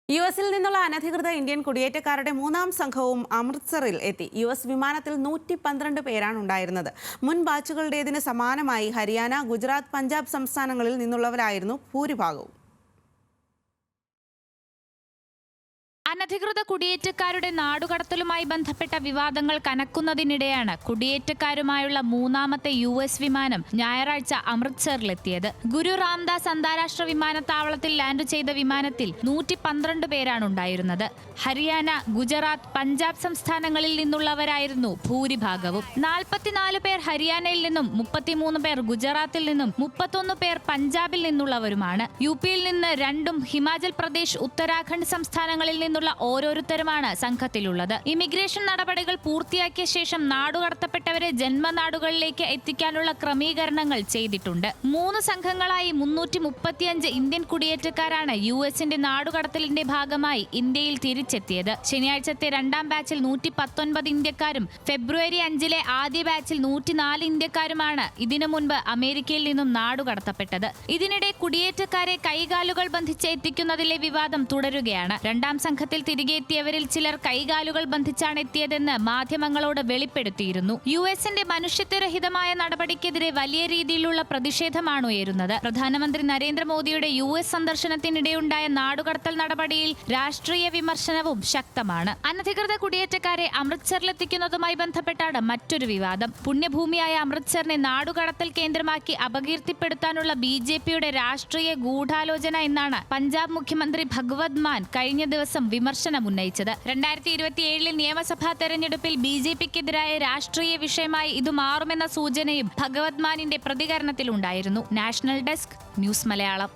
യുഎസിൽ നിന്നുള്ള അനധികൃത ഇന്ത്യൻ കുടിയേറ്റക്കാരുടെ മൂന്നാം സംഘവും അമൃത്സറിൽ എത്തി. യുഎസ് വിമാനത്തിൽ 112 പേരാണ് ഉണ്ടായിരുന്നത്. മുൻ ബാച്ചുകളുടേതിന് സമാനമായി ഹരിയാന, ഗുജറാത്ത്, പഞ്ചാബ് സംസ്ഥാനങ്ങളിൽ നിന്നുള്ളവരായിരുന്നു ഭൂരിഭാഗവും. അനധികൃത കുടിയേറ്റക്കാരുടെ നാടുകടത്തലുമായി ബന്ധപ്പെട്ട വിവാദങ്ങൾ കനക്കുന്നതിനിടെയാണ് കുടിയേറ്റക്കാരുമായുള്ള മൂന്നാമത്തെ യുഎസ് വിമാനം ഞായറാഴ്ച അമൃത്സറിലെത്തിയത്. ഗുരു രാംദാസ് അന്താരാഷ്ട്ര വിമാനത്താവളത്തിൽ ലാൻഡ് ചെയ്ത വിമാനത്തിൽ 112 പേരാണ് ഉണ്ടായിരുന്നത്. ഹരിയാന, ഗുജറാത്ത്, പഞ്ചാബ് സംസ്ഥാനങ്ങളിൽ നിന്നുള്ളവരായിരുന്നു ഭൂരിഭാഗവും. 44 പേർ ഹരിയാനയിൽ നിന്നും, 33 പേർ ഗുജറാത്തിൽ നിന്നും, 31 പേർ പഞ്ചാബിൽ നിന്നുള്ളവരുമാണ്. യുപിയിൽ നിന്ന് 2ഉം ഹിമാചൽ പ്രദേശ്, ഉത്തരാഖണ്ഡ് സംസ്ഥാനങ്ങളിൽ നിന്നുള്ള ഓരോരുത്തരുമാണ് സംഘത്തിലുള്ളത്. ഇമിഗ്രേഷൻ നടപടികൾ പൂർത്തിയാക്കിയ ശേഷം നാടുകടത്തപ്പെട്ടവരെ ജന്മനാടുകളിലേക്ക് എത്തിക്കാനുള്ള ക്രമീകരണങ്ങൾ ചെയ്തിട്ടുണ്ട്. 3 സംഘങ്ങളായി 335 ഇന്ത്യൻ കുടിയേറ്റക്കാരാണ് യുഎസിന്റെ നാടുകടത്തലിന്റെ ഭാഗമായി ഇന്ത്യയിൽ തിരിച്ചെത്തിയത്. ശനിയാഴ്ചത്തെ 2ാം ബാച്ചിൽ 119 ഇന്ത്യക്കാരും ഫെബ്രുവരി 5-ലെ ആദ്യ ബാച്ചിൽ 104 ഇന്ത്യക്കാരുമാണ് ഇതിനു മുൻപ് അമേരിക്കയിൽ നിന്നും നാടുകടത്തപ്പെട്ടത്. ഇതിനിടെ കുടിയേറ്റക്കാരെ കൈകാലുകൾ ബന്ധിച്ച് എത്തിക്കുന്നതിലെ വിവാദം തുടരുകയാണ്. 2ാം സംഘത്തിൽ തിരികെ എത്തിയവരിൽ ചിലർ കൈകാലുകൾ ബന്ധിച്ചാണ് എത്തിയതെന്ന് മാധ്യമങ്ങളോട് വെളിപ്പെടുത്തിയിരുന്നു. യുഎസിന്റെ മനുഷ്യത്വരഹിതമായ നടപടിക്കെതിരെ വലിയ രീതിയിലുള്ള പ്രതിഷേധമാണ് ഉയരുന്നത്. പ്രധാനമന്ത്രി നരേന്ദ്രമോദിയുടെ യുഎസ് സന്ദർശനത്തിനിടെയുണ്ടായ നാടുകടത്തൽ നടപടിയിൽ രാഷ്ട്രീയ വിമർശനവും ശക്തമാണ്. അനധികൃത കുടിയേറ്റക്കാരെ അമൃത്സറിലെത്തിക്കുന്നതുമായി ബന്ധപ്പെട്ടാണ് മറ്റൊരു വിവാദം. പുണ്യഭൂമിയായ അമൃത്സറിനെ നാടുകടത്തൽ കേന്ദ്രമാക്കി അപകീർത്തിപ്പെടുത്താനുള്ള ബിജെപിയുടെ രാഷ്ട്രീയ ഗൂഢാലോചന എന്നാണ് പഞ്ചാബ് മുഖ്യമന്ത്രി ഭഗവത് മാൻ കഴിഞ്ഞ ദിവസം വിമർശനം ഉന്നയിച്ചത്. 2027 നിയമസഭാ തെരഞ്ഞെടുപ്പിൽ ബിജെപിക്കെതിരായ രാഷ്ട്രീയ വിഷയമായി ഇത് മാറുമെന്ന സൂചനയും ഭഗവത് മാനിന്റെ പ്രതികരണത്തിലുണ്ടായിരുന്നു. National desk, news Malayalam.